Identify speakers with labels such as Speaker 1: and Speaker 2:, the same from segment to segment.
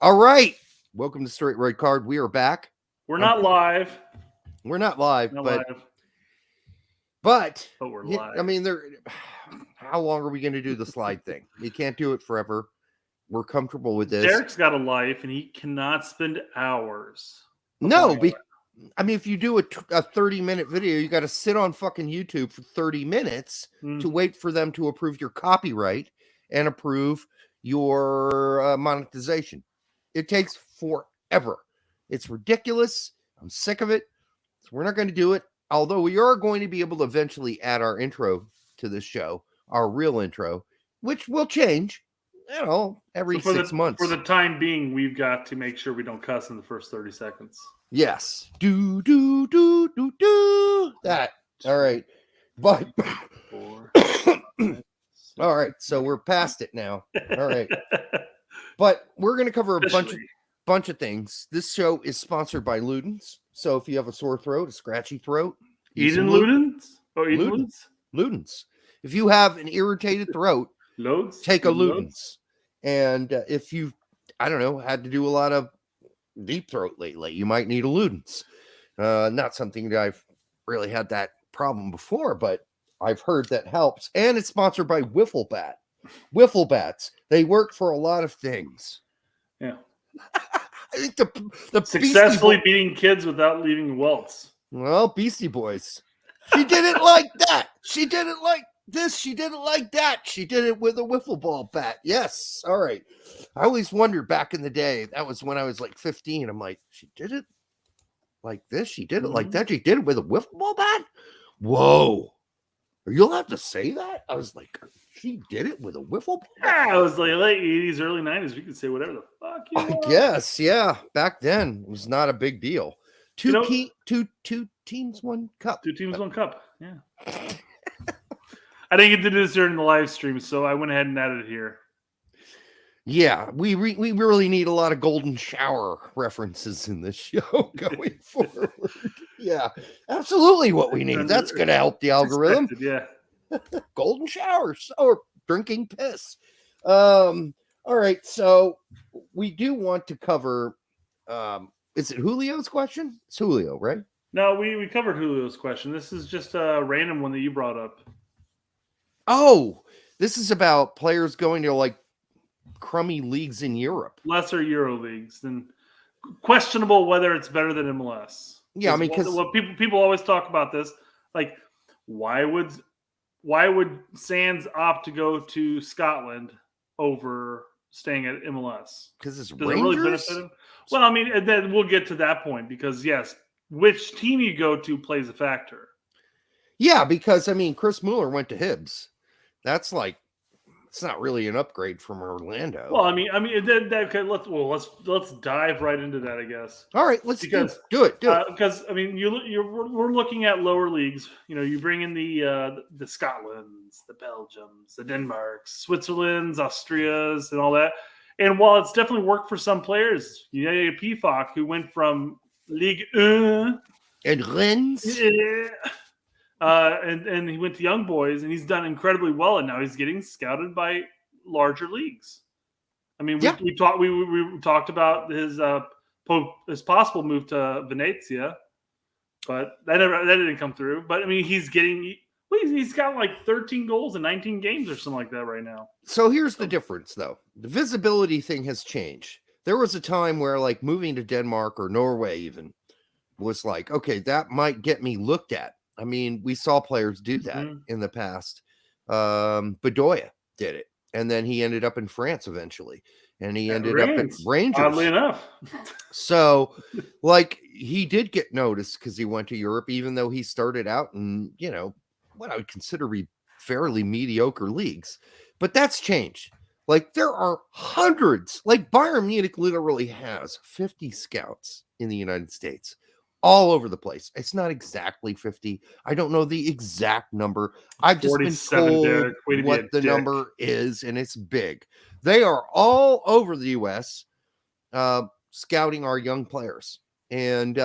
Speaker 1: All right. Welcome to Straight Red Card. We are back.
Speaker 2: We're not live.
Speaker 1: We're not live,
Speaker 2: Not
Speaker 1: but
Speaker 2: live,
Speaker 1: but
Speaker 2: we're live.
Speaker 1: I mean, how long are we going to do the slide thing? We can't do it forever. We're comfortable with this.
Speaker 2: Derek's got a life, and he cannot spend hours.
Speaker 1: No, I mean, if you do a 30-minute video, you got to sit on fucking YouTube for 30 minutes to wait for them to approve your copyright and approve your monetization. It takes forever. It's ridiculous. I'm sick of it. So we're not going to do it. Although we are going to be able to eventually add our intro to this show, our real intro, which will change, every 6 months.
Speaker 2: For the time being, we've got to make sure we don't cuss in the first 30 seconds.
Speaker 1: Yes. Do. That. All right. But.
Speaker 2: 4,
Speaker 1: all right. So we're past it now. All right. But we're going to cover a bunch of things. This show is sponsored by Ludens. So if you have a sore throat, a scratchy throat,
Speaker 2: Eden Ludens? Oh, Eden
Speaker 1: Ludens. If you have an irritated throat, take a Ludens. And if you've, had to do a lot of deep throat lately, you might need a Ludens. Not something that I've really had that problem before, but I've heard that helps. And it's sponsored by Wiffle Bat. Wiffle Bats. They work for a lot of things.
Speaker 2: Yeah.
Speaker 1: I think the
Speaker 2: successfully beating kids without leaving welts.
Speaker 1: Well, Beastie Boys. She didn't like that. She didn't like this. She didn't like that. She did it with a wiffle ball bat. Yes. All right. I always wondered back in the day. That was when I was like 15. I'm like, she did it like this. She did it like that. She did it with a wiffle ball bat. Whoa. Are you allowed to say that? I was like, she did it with a wiffle ball?
Speaker 2: Yeah, it was like late 80s, early 90s. We could say whatever the fuck you want.
Speaker 1: Guess, yeah. Back then, it was not a big deal. Two teams, one cup.
Speaker 2: 2 teams, 1 cup. Yeah. I didn't get to do this during the live stream, so I went ahead and added it here.
Speaker 1: Yeah, we really need a lot of golden shower references in this show going forward. Yeah, absolutely what we need. That's going to help the algorithm.
Speaker 2: Yeah.
Speaker 1: Golden showers or drinking piss. All right, so we do want to cover, is it Julio's question? It's Julio, right?
Speaker 2: No, we covered Julio's question. This is just a random one that you brought up.
Speaker 1: Oh, this is about players going to like crummy leagues in Europe.
Speaker 2: Lesser Euro leagues. Then questionable whether it's better than MLS.
Speaker 1: Yeah, I mean, because
Speaker 2: what people always talk about this, like why would Sands opt to go to Scotland over staying at MLS?
Speaker 1: Because it's
Speaker 2: Does it really benefit him? Well, I mean, then we'll get to that point because yes, which team you go to plays a factor.
Speaker 1: Yeah, because I mean, Chris Mueller went to Hibs. That's like, it's not really an upgrade from Orlando.
Speaker 2: Well, I mean, okay, let's dive right into that, I guess.
Speaker 1: All right, let's do it.
Speaker 2: Because I mean, we're looking at lower leagues. You know, you bring in the Scotlands, the Belgiums, the Denmarks, Switzerlands, Austrias, and all that. And while it's definitely worked for some players, you know, Pifak, who went from Ligue 1
Speaker 1: and Rennes.
Speaker 2: And he went to Young Boys, and he's done incredibly well. And now he's getting scouted by larger leagues. I mean, we talked about his possible move to Venezia, but that didn't come through. But I mean, he's got like 13 goals in 19 games or something like that right now.
Speaker 1: So here's the difference, though. The visibility thing has changed. There was a time where like moving to Denmark or Norway even was like, okay, that might get me looked at. I mean, we saw players do that in the past. Bedoya did it. And then he ended up in France eventually. And he ended up at Rangers.
Speaker 2: Oddly enough.
Speaker 1: So, like, he did get noticed because he went to Europe, even though he started out in, you know, what I would consider to be fairly mediocre leagues. But that's changed. Like, there are hundreds. Like, Bayern Munich literally has 50 scouts in the United States. All over the place. It's not exactly 50. I don't know the exact number. I've just been told what the number is, and it's big. They are all over the U.S. Scouting our young players. And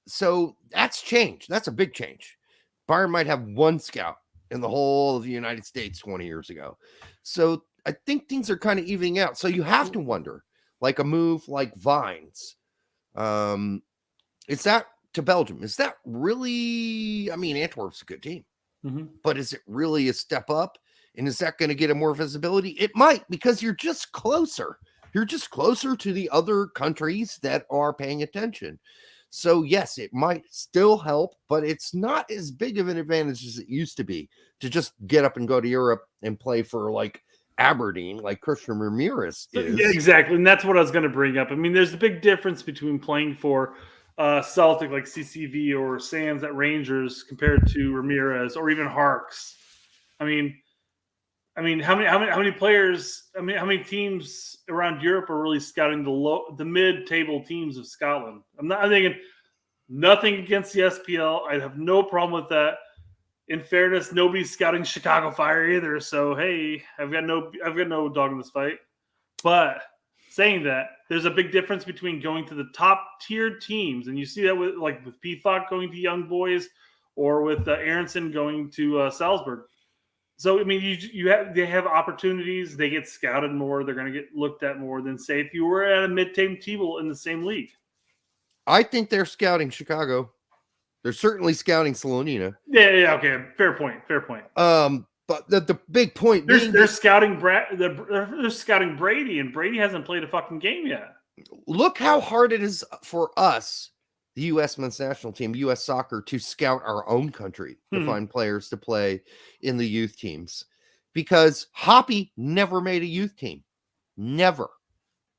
Speaker 1: so that's changed. That's a big change. Bayern might have one scout in the whole of the United States 20 years ago. So I think things are kind of evening out. So you have to wonder, like a move like Vines. Is that to Belgium? Is that really? I mean, Antwerp's a good team, but is it really a step up? And is that going to get him more visibility? It might, because you're just closer. You're just closer to the other countries that are paying attention. So yes, it might still help, but it's not as big of an advantage as it used to be to just get up and go to Europe and play for like Aberdeen, like Christian Ramirez is.
Speaker 2: Yeah, exactly. And that's what I was going to bring up. I mean, there's a big difference between playing for Celtic like CCV or Sands at Rangers compared to Ramirez or even Harks. I mean, how many players? I mean, how many teams around Europe are really scouting the mid-table teams of Scotland? I'm thinking nothing against the SPL. I have no problem with that. In fairness, nobody's scouting Chicago Fire either. So hey, I've got no dog in this fight. But saying that, there's a big difference between going to the top tier teams, and you see that with PFOC going to Young Boys, or with Aaronson going to Salzburg. So I mean, they have opportunities. They get scouted more. They're going to get looked at more than say if you were at a mid-table in the same league.
Speaker 1: I think they're scouting Chicago. They're certainly scouting Salonina.
Speaker 2: Yeah, okay, fair point.
Speaker 1: But the big point
Speaker 2: they're scouting they're scouting Brady, and Brady hasn't played a fucking game yet.
Speaker 1: Look how hard it is for us, the U.S. men's national team, U.S. soccer, to scout our own country to find players to play in the youth teams, because Hoppy never made a youth team, never.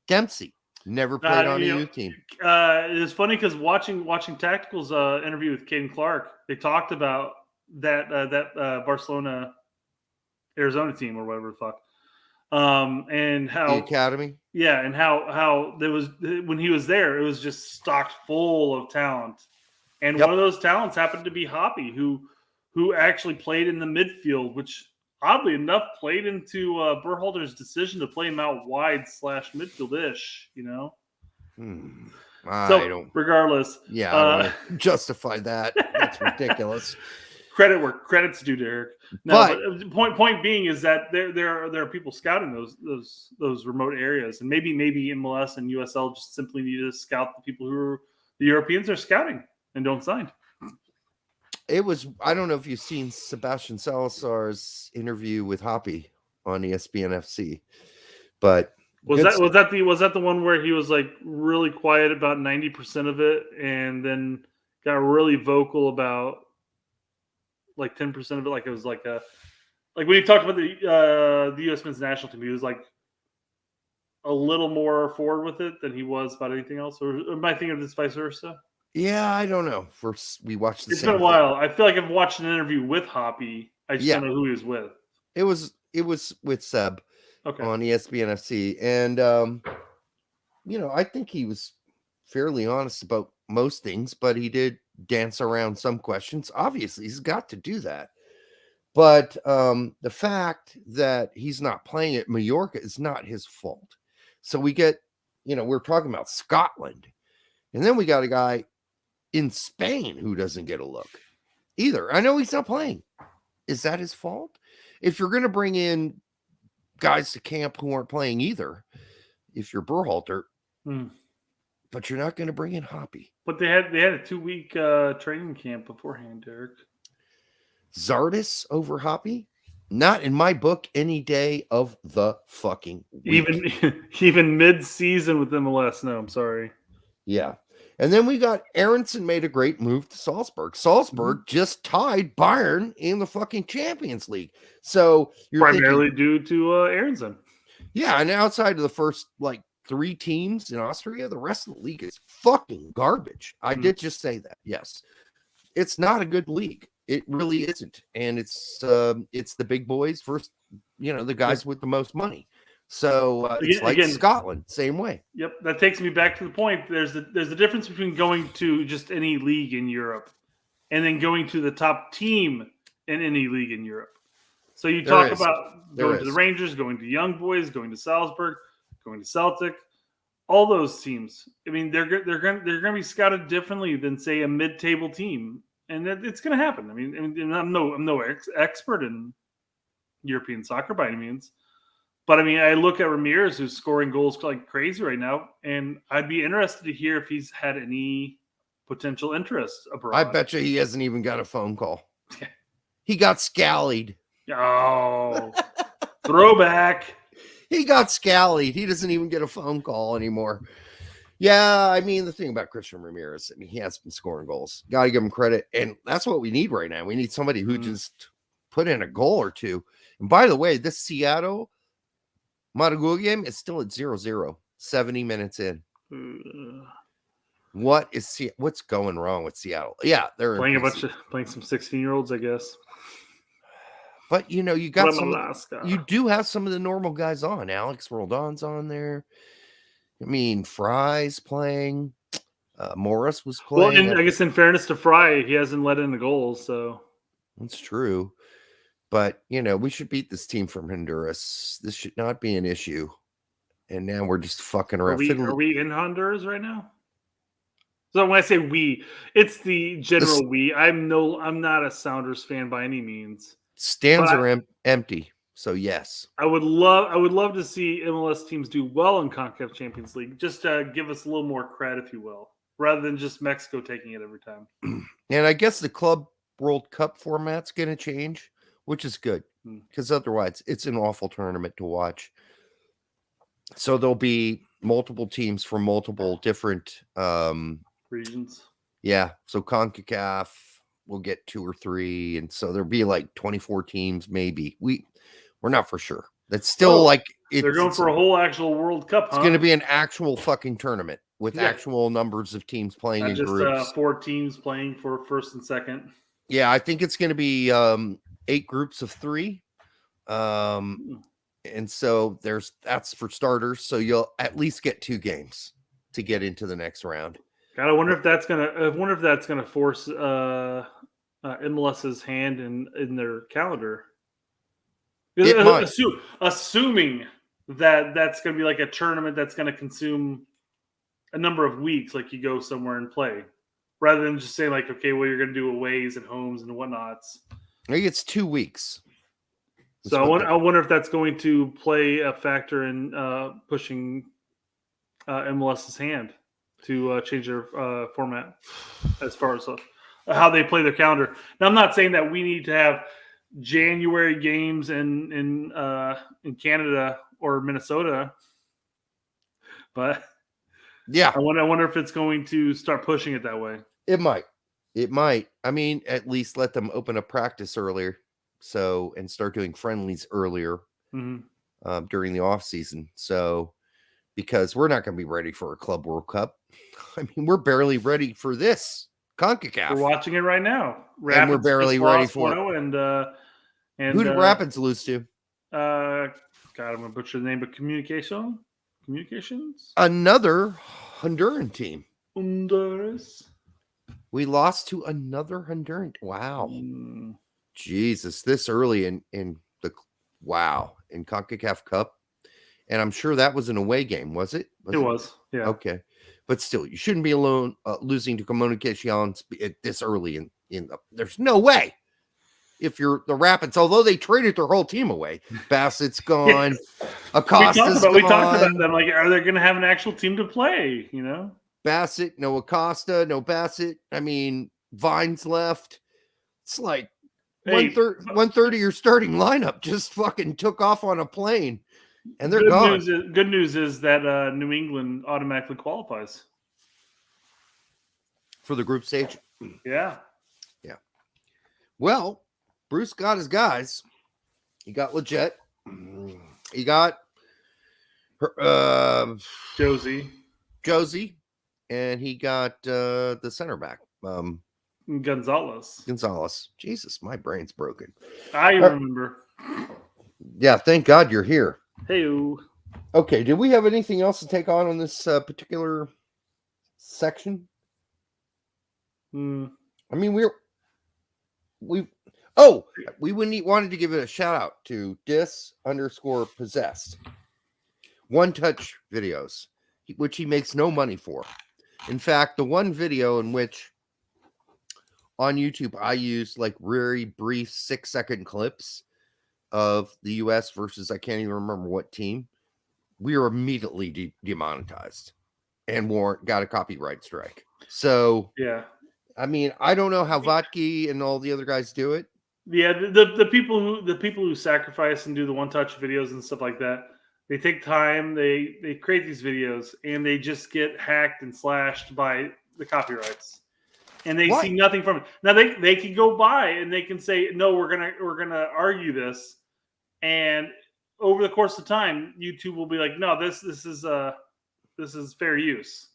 Speaker 1: Dempsey never played on a youth team.
Speaker 2: It's funny because watching Tactical's interview with Caden Clark, they talked about that Barcelona Arizona team or whatever the fuck, and how
Speaker 1: the academy,
Speaker 2: and how there was, when he was there, it was just stocked full of talent, and one of those talents happened to be Hoppy, who actually played in the midfield, which oddly enough played into Berhalter's decision to play him out wide / midfield-ish, you know. Regardless,
Speaker 1: I don't justify that. That's ridiculous.
Speaker 2: Credit where credit's due, Derek. No, but point being is that there are people scouting those remote areas, and maybe MLS and USL just simply need to scout the people who the Europeans are scouting and don't sign.
Speaker 1: It was, I don't know if you've seen Sebastian Salazar's interview with Hoppy on ESPN FC, but
Speaker 2: was that the one where he was like really quiet about 90% of it, and then got really vocal about like 10% of it? Like it was like when he talked about the U.S. men's national team, he was like a little more forward with it than he was about anything else. Or am I thinking of this vice versa?
Speaker 1: Yeah, I don't know. We watched the
Speaker 2: It's
Speaker 1: same
Speaker 2: been a while. I feel like I've watched an interview with Hoppy. I just don't know who he was with.
Speaker 1: It was with Seb on ESPN FC. And, I think he was fairly honest about most things, but he did dance around some questions. Obviously, he's got to do that. But the fact that he's not playing at Mallorca is not his fault. So we get, we're talking about Scotland. And then we got a guy in Spain who doesn't get a look either. I know he's not playing. Is that his fault? If you're going to bring in guys to camp who aren't playing either, if you're Berhalter, but you're not going to bring in Hoppy.
Speaker 2: But they had a 2-week training camp beforehand, Derek.
Speaker 1: Zardes over Hoppy? Not in my book any day of the fucking week.
Speaker 2: Even mid-season with MLS. No, I'm sorry.
Speaker 1: Yeah. And then we got Aaronson made a great move to Salzburg. Salzburg just tied Bayern in the fucking Champions League. So you're
Speaker 2: primarily due to Aaronson.
Speaker 1: Yeah, and outside of the first 3 teams in Austria, the rest of the league is fucking garbage. I did just say that. Yes. It's not a good league. It really isn't. And it's the big boys versus, the guys with the most money. So it's like Scotland, same way.
Speaker 2: Yep, that takes me back to the point. There's a difference between going to just any league in Europe and then going to the top team in any league in Europe. So you talk about going to the Rangers, going to Young Boys, going to Salzburg, going to Celtic, all those teams. I mean, they're going to be scouted differently than say a mid-table team, and it's going to happen. I mean, I'm no expert in European soccer by any means. But I mean, I look at Ramirez, who's scoring goals like crazy right now, and I'd be interested to hear if he's had any potential interest abroad.
Speaker 1: I bet you he hasn't even got a phone call. He got scallied.
Speaker 2: Oh, throwback.
Speaker 1: He got scallied. He doesn't even get a phone call anymore. Yeah, I mean, the thing about Christian Ramirez, I mean, he has been scoring goals. Got to give him credit. And that's what we need right now. We need somebody who just put in a goal or two. And by the way, this Seattle Madrigal game is still at 0-0, 70 minutes in. What's going wrong with Seattle? Yeah, they're
Speaker 2: playing playing some 16-year-olds, I guess.
Speaker 1: But you got you do have some of the normal guys on. Alex Roldan's on there. I mean, Fry's playing. Morris was playing.
Speaker 2: Well, and I guess in fairness to Fry, he hasn't let in a goal, so
Speaker 1: that's true. But we should beat this team from Honduras. This should not be an issue. And now we're just fucking around.
Speaker 2: Are we in Honduras right now? So when I say we, it's the general we. I'm not a Sounders fan by any means.
Speaker 1: Stands are empty, so yes.
Speaker 2: I would love to see MLS teams do well in CONCACAF Champions League, just to give us a little more credit, if you will, rather than just Mexico taking it every time.
Speaker 1: And I guess the Club World Cup format's going to change, which is good, because otherwise it's an awful tournament to watch. So there'll be multiple teams from multiple different
Speaker 2: regions.
Speaker 1: Yeah, so CONCACAF will get 2 or 3, and so there'll be like 24 teams, maybe. We're not for sure. That's still
Speaker 2: they're going for a whole actual World Cup.
Speaker 1: It's going to be an actual fucking tournament with actual numbers of teams playing in groups.
Speaker 2: 4 teams playing for first and second.
Speaker 1: Yeah, I think it's going to be 8 groups of 3. And so that's for starters. So you'll at least get 2 games to get into the next round.
Speaker 2: God, I wonder if that's gonna force MLS's hand in their calendar. Assuming that that's gonna be like a tournament that's gonna consume a number of weeks, like you go somewhere and play, rather than just saying like, okay, well, you're gonna do aways and homes and whatnots.
Speaker 1: I think it's 2 weeks.
Speaker 2: So I wonder if that's going to play a factor in pushing MLS's hand to change their format as far as how they play their calendar. Now, I'm not saying that we need to have January games in Canada or Minnesota, but
Speaker 1: yeah,
Speaker 2: I wonder if it's going to start pushing it that way.
Speaker 1: It might. I mean, at least let them open a practice earlier, and start doing friendlies earlier during the off season. So, because we're not going to be ready for a Club World Cup. I mean, we're barely ready for this CONCACAF.
Speaker 2: We're watching it right now.
Speaker 1: And we're barely ready for it.
Speaker 2: And
Speaker 1: who did Rapids lose to?
Speaker 2: God, I'm going to butcher the name, but Communications?
Speaker 1: Another Honduran team.
Speaker 2: Honduras.
Speaker 1: We lost to another Honduran. Wow. Jesus, this early in CONCACAF Cup. And I'm sure that was an away game, was it?
Speaker 2: It was, yeah.
Speaker 1: Okay. But still, you shouldn't be alone losing to Comunicaciones this early in the. There's no way. If you're the Rapids, although they traded their whole team away, Bassett's gone. Acosta's gone.
Speaker 2: We talked about them. Like, are they going to have an actual team to play?
Speaker 1: Bassett, no Acosta, no Bassett. I mean, Vine's left. It's like 1:30. Your starting lineup just fucking took off on a plane, and they're gone.
Speaker 2: Good news is that New England automatically qualifies
Speaker 1: for the group stage.
Speaker 2: Yeah.
Speaker 1: Well, Bruce got his guys. He got Legit. He got
Speaker 2: Josie,
Speaker 1: and he got the center back,
Speaker 2: Gonzalez.
Speaker 1: Jesus, my brain's broken.
Speaker 2: I remember.
Speaker 1: Yeah, thank God you're here.
Speaker 2: Hey-o.
Speaker 1: Okay, did we have anything else to take on this particular section? I mean, we wanted to give it a shout out to dis_possessed. One touch videos, which he makes no money for. In fact, the one video in which on YouTube I used like very brief 6-second clips of the US versus I can't even remember what team, we were immediately demonetized and got a copyright strike. So
Speaker 2: Yeah.
Speaker 1: I mean, I don't know how Vatke and all the other guys do it.
Speaker 2: Yeah, the people who sacrifice and do the one touch videos and stuff like that, they take time, they create these videos, and they just get hacked and slashed by the copyrights, and they see nothing from it. Now they can go by and they can say, no, we're gonna argue this, and over the course of time, YouTube will be like, no, this is fair use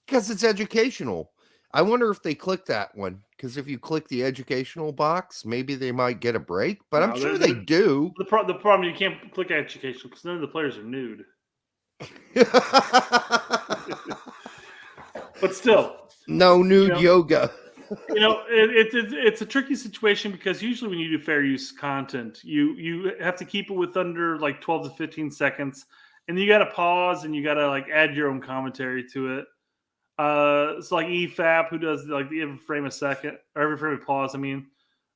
Speaker 1: because it's educational. I wonder if they click that one, because if you click the educational box, maybe they might get a break, but I'm sure they do.
Speaker 2: The problem, you can't click educational because none of the players are nude. But still,
Speaker 1: no nude yoga.
Speaker 2: It's a tricky situation because usually when you do fair use content, you have to keep it with under like 12 to 15 seconds, and you got to pause and you got to like add your own commentary to it. It's like EFAP, who does like every frame a second or every frame of pause. I mean,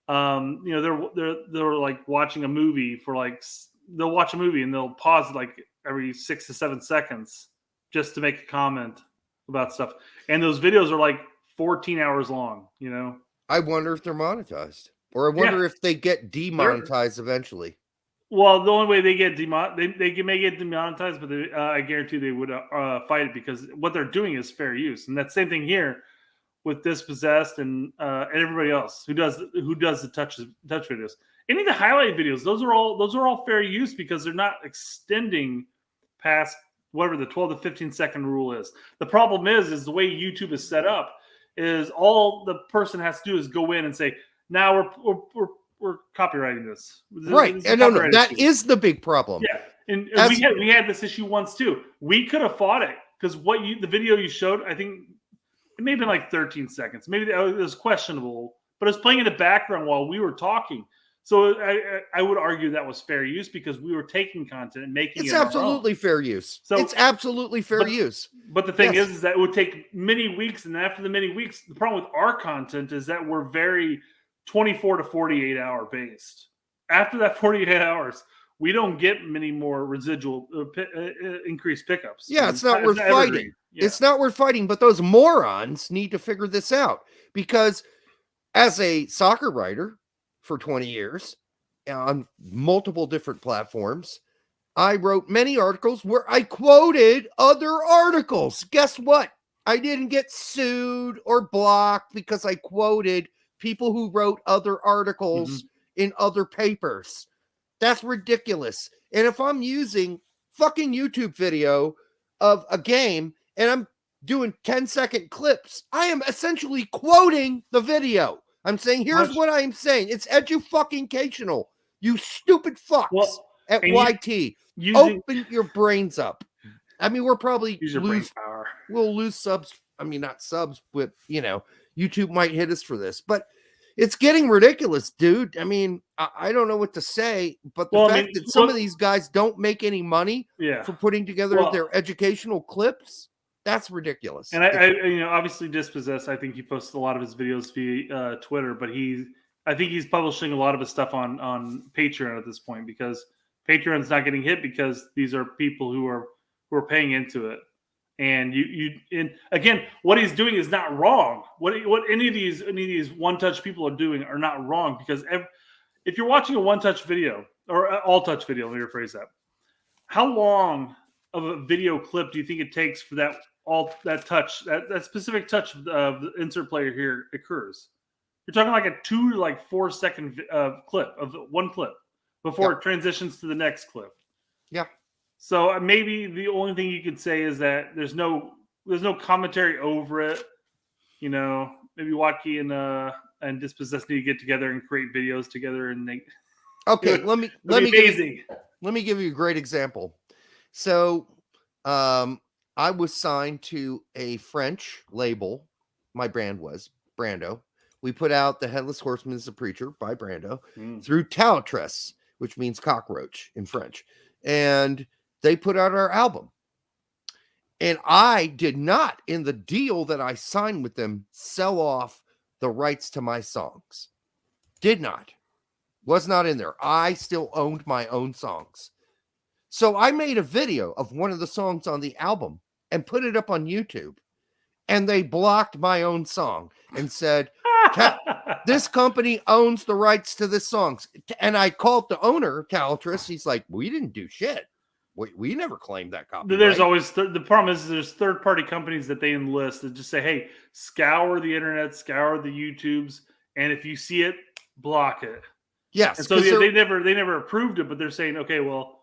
Speaker 2: they're like watching a movie for like they'll watch a movie and they'll pause it like every 6 to 7 seconds just to make a comment about stuff. And those videos are like 14 hours long.
Speaker 1: I wonder if they're monetized, or I wonder if they get demonetized eventually.
Speaker 2: Well, the only way they get they may get demonetized, but I guarantee they would fight it because what they're doing is fair use, and that same thing here with Dispossessed and everybody else who does the touch videos. Any of the highlight videos, those are all fair use because they're not extending past whatever the 12 to 15 second rule is. The problem is the way YouTube is set up is all the person has to do is go in and say, now we're copywriting this.
Speaker 1: Right. And no, that is the big problem.
Speaker 2: Yeah. And we had this issue once too. We could have fought it because the video you showed, I think it may have been like 13 seconds. Maybe it was questionable, but it was playing in the background while we were talking. So I would argue that was fair use because we were taking content and making it.
Speaker 1: It's absolutely fair use. So it's absolutely fair use.
Speaker 2: But the thing is that it would take many weeks, and after the many weeks, the problem with our content is that we're very 24 to 48 hour based. After that 48 hours, we don't get many more residual increased pickups.
Speaker 1: Yeah, it's not worth fighting. Yeah. It's not worth fighting, but those morons need to figure this out because as a soccer writer for 20 years on multiple different platforms, I wrote many articles where I quoted other articles. Guess what? I didn't get sued or blocked because I quoted people who wrote other articles in other papers. That's ridiculous. And if I'm using fucking YouTube video of a game and I'm doing 10-second clips, I am essentially quoting the video. I'm saying, here's what I'm saying. It's edu-fucking-cational. You stupid fucks at YT. Open your brains up. I mean, we're probably we'll lose subs. I mean, not subs, but YouTube might hit us for this, but it's getting ridiculous, dude. I mean, I don't know what to say, but the fact that some of these guys don't make any money for putting together their educational clips, that's ridiculous.
Speaker 2: And I obviously Dispossessed, I think he posts a lot of his videos via Twitter, but I think he's publishing a lot of his stuff on Patreon at this point because Patreon's not getting hit because these are people who are paying into it. And and again, what he's doing is not wrong. What any of these one touch people are doing are not wrong because if you're watching a one touch video or all touch video, let me rephrase that. How long of a video clip do you think it takes for that specific touch of the insert player here occurs? You're talking like a 2 to 4 second clip of one clip before it transitions to the next clip.
Speaker 1: Yeah.
Speaker 2: So maybe the only thing you could say is that there's no commentary over it. Maybe Watkey and Dispossessed need to get together and create videos together and they.
Speaker 1: Okay, let me give you a great example. So, I was signed to a French label. My brand was Brando. We put out The Headless Horseman is a Preacher by Brando through Talatress, which means cockroach in French. And they put out our album. And I did not, in the deal that I signed with them, sell off the rights to my songs. Did not. Was not in there. I still owned my own songs. So I made a video of one of the songs on the album and put it up on YouTube. And they blocked my own song and said, this company owns the rights to this song. And I called the owner, Calatrus. He's like, we didn't do shit. We never claimed that copyright.
Speaker 2: There's always the problem is there's third-party companies that they enlist that just say, hey, scour the internet, scour the YouTubes, and if you see it, block it.
Speaker 1: Yes.
Speaker 2: And so they never approved it, but they're saying, okay, well,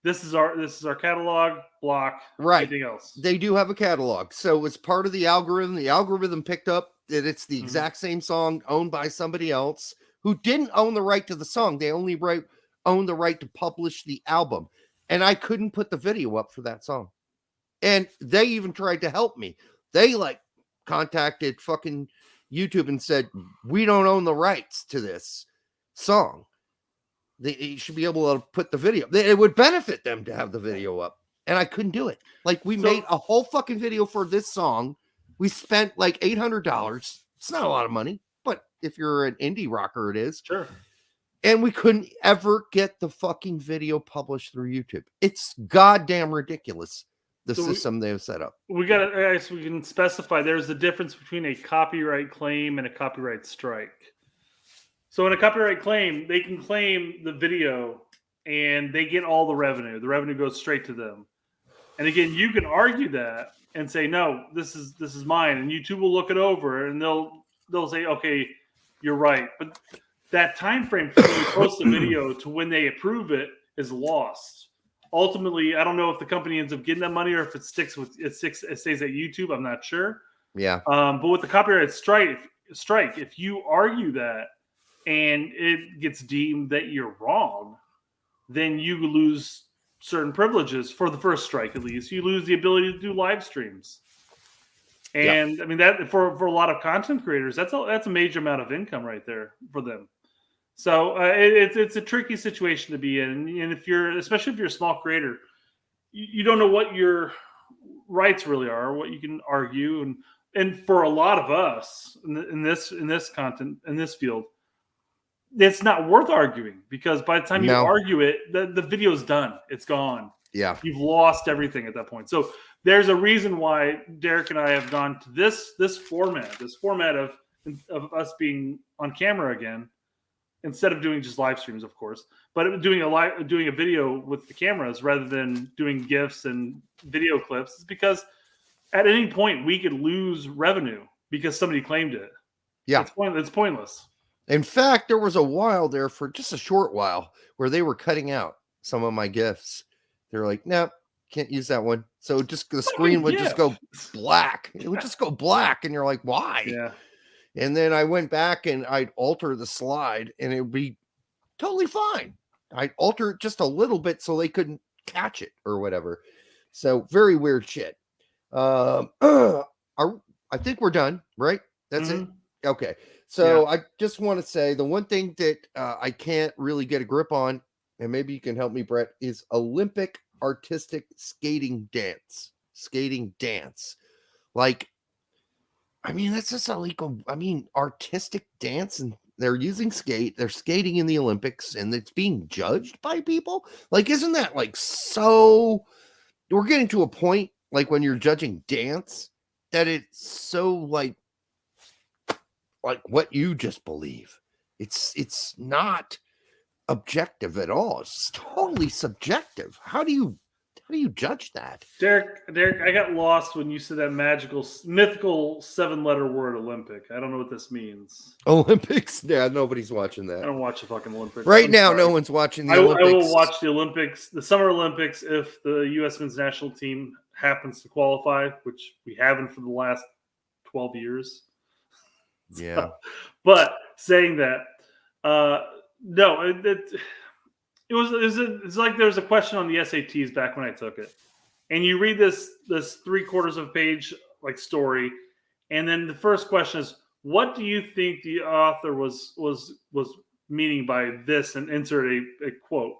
Speaker 2: this is our catalog, block,
Speaker 1: right.
Speaker 2: Anything else.
Speaker 1: They do have a catalog. So it's part of the algorithm. The algorithm picked up that it's the exact same song owned by somebody else who didn't own the right to the song. They only owned the right to publish the album. And I couldn't put the video up for that song. And they even tried to help me. They contacted fucking YouTube and said, we don't own the rights to this song. They should be able to put the video. It would benefit them to have the video up. And I couldn't do it. We made a whole fucking video for this song. We spent $800. It's not a lot of money, but if you're an indie rocker, it is.
Speaker 2: Sure.
Speaker 1: And we couldn't ever get the fucking video published through YouTube. It's goddamn ridiculous, the system they've set up.
Speaker 2: We can specify there's a difference between a copyright claim and a copyright strike. So in a copyright claim, they can claim the video and they get all the revenue. The revenue goes straight to them. And again, you can argue that and say, no, this is mine. And YouTube will look it over and they'll say, okay, you're right. But that time frame from when you post a video to when they approve it is lost. Ultimately, I don't know if the company ends up getting that money or if it stays at YouTube. I'm not sure.
Speaker 1: Yeah.
Speaker 2: But with the copyright strike, if you argue that and it gets deemed that you're wrong, then you lose certain privileges for the first strike. At least you lose the ability to do live streams. And I mean that for a lot of content creators, that's a major amount of income right there for them. So it's a tricky situation to be in, and especially if you're a small creator, you don't know what your rights really are, what you can argue, and for a lot of us in this content in this field, it's not worth arguing because by the time you argue it, the video's done, it's gone.
Speaker 1: Yeah,
Speaker 2: you've lost everything at that point. So there's a reason why Derek and I have gone to this format of us being on camera again. Instead of doing just live streams, of course, but doing a video with the cameras rather than doing GIFs and video clips is because at any point we could lose revenue because somebody claimed it.
Speaker 1: Yeah.
Speaker 2: It's pointless.
Speaker 1: In fact, there was a while there for just a short while where they were cutting out some of my GIFs. They're like, no, can't use that one. So just the screen would just go black. It would just go black. And you're like, why?
Speaker 2: Yeah.
Speaker 1: And then I went back and I'd alter the slide and it would be totally fine. I'd alter it just a little bit so they couldn't catch it or whatever. So very weird shit. I think we're done, right? That's it. Okay. So I just want to say the one thing that I can't really get a grip on, and maybe you can help me, Brett, is Olympic artistic skating dance. That's just illegal. Artistic dance, and they're using they're skating in the Olympics, and it's being judged by people. Isn't that so? We're getting to a point when you're judging dance that it's so like what you just believe. It's not objective at all. It's totally subjective. How do you judge that?
Speaker 2: Derek, I got lost when you said that mythical 7-letter word Olympic. I don't know what this means.
Speaker 1: Olympics? Yeah, nobody's watching that.
Speaker 2: I don't watch the fucking Olympics.
Speaker 1: Right now, no one's watching the Olympics.
Speaker 2: I will watch the Olympics, the Summer Olympics, if the U.S. men's national team happens to qualify, which we haven't for the last 12 years.
Speaker 1: Yeah.
Speaker 2: But saying that, no, it's like there was a question on the SATs back when I took it, and you read this 3/4 of a page story, and then the first question is, what do you think the author was meaning by this, and insert a quote,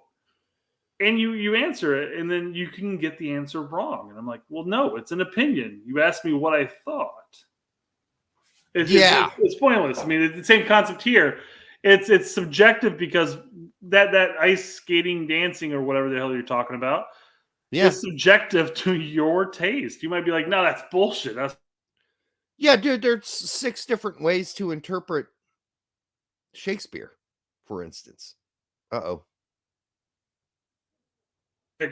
Speaker 2: and you answer it, and then you can get the answer wrong, and I'm like, well, no, it's an opinion. You asked me what I thought. It's pointless. I mean, it's the same concept here. it's subjective because that ice skating, dancing, or whatever the hell you're talking about is subjective to your taste. You might be like, no, that's bullshit. That's
Speaker 1: dude. There's 6 different ways to interpret Shakespeare, for instance. Uh-oh.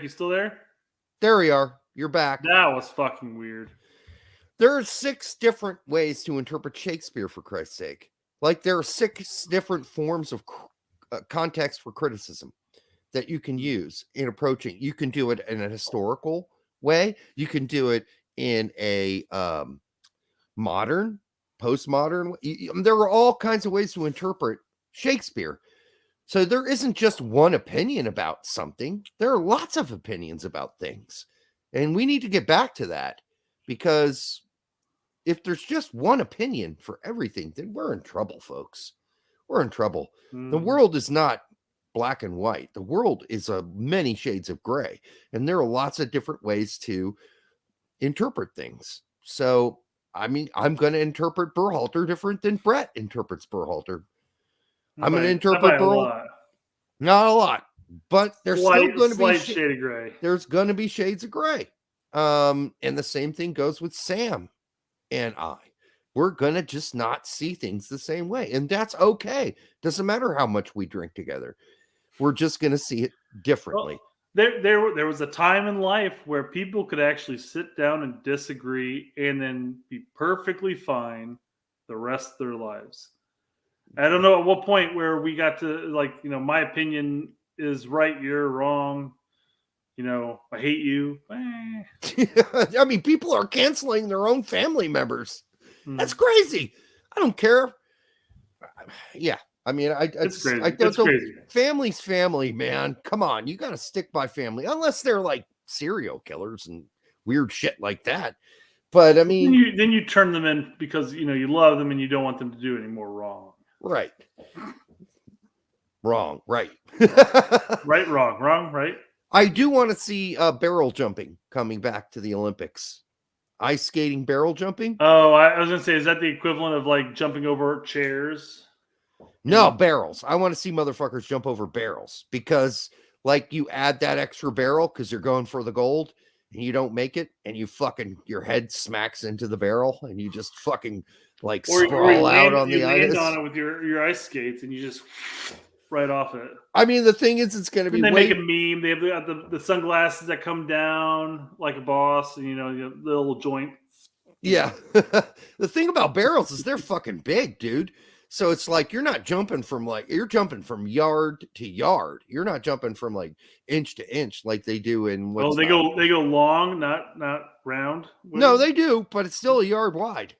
Speaker 2: you still there?
Speaker 1: There we are. You're back.
Speaker 2: That was fucking weird.
Speaker 1: There are 6 different ways to interpret Shakespeare, for Christ's sake. Like, there are 6 different forms of context for criticism that you can use in approaching. You can do it in a historical way. You can do it in a modern, postmodern. There are all kinds of ways to interpret Shakespeare. So there isn't just one opinion about something. There are lots of opinions about things. And we need to get back to that, because if there's just one opinion for everything, then we're in trouble, folks. We're in trouble. The world is not black and white. The world is many shades of gray. And there are lots of different ways to interpret things. So, I mean, I'm going to interpret Berhalter different than Brett interprets Berhalter. I'm going to interpret Berhalter. Not a lot, but there's still going to be
Speaker 2: shade of gray.
Speaker 1: There's going to be shades of gray. And the same thing goes with Sam and I. We're going to just not see things the same way. And that's okay. Doesn't matter how much we drink together. We're just going to see it differently.
Speaker 2: Well, there was a time in life where people could actually sit down and disagree and then be perfectly fine the rest of their lives. I don't know at what point where we got to, like, you know, my opinion is right, you're wrong. You know, I hate you.
Speaker 1: I mean, people are canceling their own family members. That's crazy. I don't care. Yeah. I mean,
Speaker 2: it's crazy. It's crazy.
Speaker 1: Family's family, man. Come on. You got to stick by family, unless they're like serial killers and weird shit like that. But I mean,
Speaker 2: then you turn them in because, you know, you love them and you don't want them to do any more wrong.
Speaker 1: Right. Wrong. Right.
Speaker 2: Right. Wrong. Wrong. Right.
Speaker 1: I do want to see barrel jumping coming back to the Olympics. Ice skating, barrel jumping.
Speaker 2: Oh, I was going to say, is that the equivalent of like jumping over chairs?
Speaker 1: No, barrels. I want to see motherfuckers jump over barrels, because like you add that extra barrel because you're going for the gold and you don't make it, and you fucking, your head smacks into the barrel and you just fucking like sprawl out on the ice.
Speaker 2: You land on it with your ice skates and you just right off it.
Speaker 1: I mean, the thing is, it's going to be.
Speaker 2: They make a meme. They have the sunglasses that come down like a boss, and you know, the little joint.
Speaker 1: Yeah. The thing about barrels is they're fucking big, dude. So it's like you're not jumping from you're jumping from yard to yard. You're not jumping from like inch to inch like they do in.
Speaker 2: They go long, not round.
Speaker 1: No, they do, but it's still a yard wide.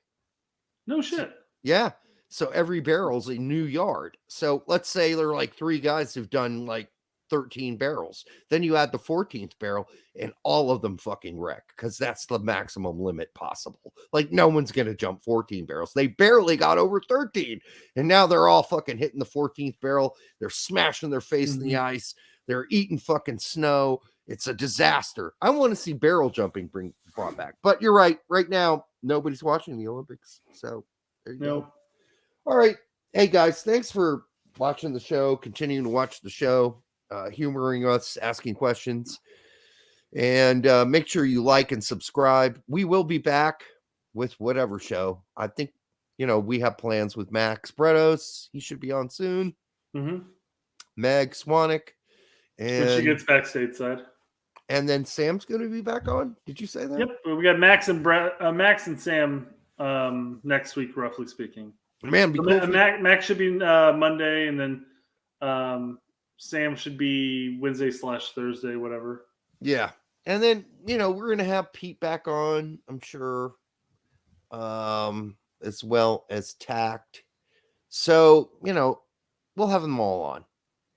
Speaker 2: No shit.
Speaker 1: Yeah. So every barrel's a new yard. So let's say there are like 3 guys who've done like 13 barrels. Then you add the 14th barrel and all of them fucking wreck, because that's the maximum limit possible. Like, no one's going to jump 14 barrels. They barely got over 13. And now they're all fucking hitting the 14th barrel. They're smashing their face in the ice. They're eating fucking snow. It's a disaster. I want to see barrel jumping brought back. But you're right. Right now, nobody's watching the Olympics. So there you go. All right. Hey, guys, thanks for watching the show, continuing to watch the show, humoring us, asking questions. And make sure you like and subscribe. We will be back with whatever show. I think, you know, we have plans with Max Bredos. He should be on soon. Meg Swanik. And
Speaker 2: when she gets back stateside.
Speaker 1: And then Sam's going to be back on. Did you say that?
Speaker 2: Yep. We got Max and Sam next week, roughly speaking.
Speaker 1: Man,
Speaker 2: Max should be Monday, and then Sam should be Wednesday/Thursday, whatever.
Speaker 1: Yeah. And then, you know, we're going to have Pete back on, I'm sure, as well as Tact. So, you know, we'll have them all on.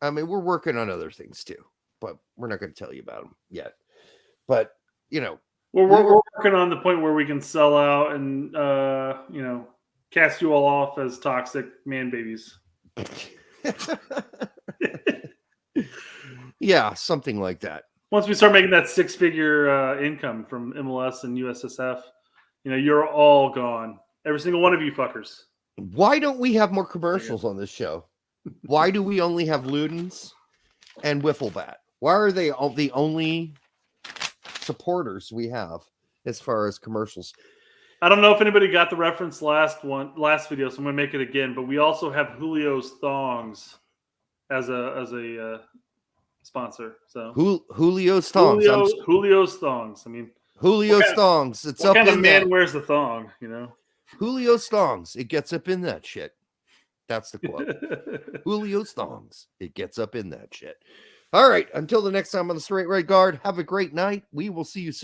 Speaker 1: I mean, we're working on other things too, but we're not going to tell you about them yet. But, you know,
Speaker 2: we're working on the point where we can sell out and, you know, cast you all off as toxic man babies.
Speaker 1: Yeah, something like that.
Speaker 2: Once we start making that 6-figure income from MLS and USSF, you know, you're all gone. Every single one of you fuckers.
Speaker 1: Why don't we have more commercials on this show? Why do we only have Ludens and Wiffle Bat? Why are they the only supporters we have as far as commercials?
Speaker 2: I don't know if anybody got the reference last video, so I'm gonna make it again. But we also have Julio's Thongs as a sponsor. So
Speaker 1: Julio's Thongs.
Speaker 2: Julio's Thongs. I mean,
Speaker 1: Julio's Thongs. It's
Speaker 2: what
Speaker 1: up
Speaker 2: kind
Speaker 1: in
Speaker 2: of man
Speaker 1: that.
Speaker 2: wears the thong? You know,
Speaker 1: Julio's Thongs. It gets up in that shit. That's the quote. Julio's Thongs. It gets up in that shit. All right. Until the next time on the Straight Right Guard, have a great night. We will see you soon.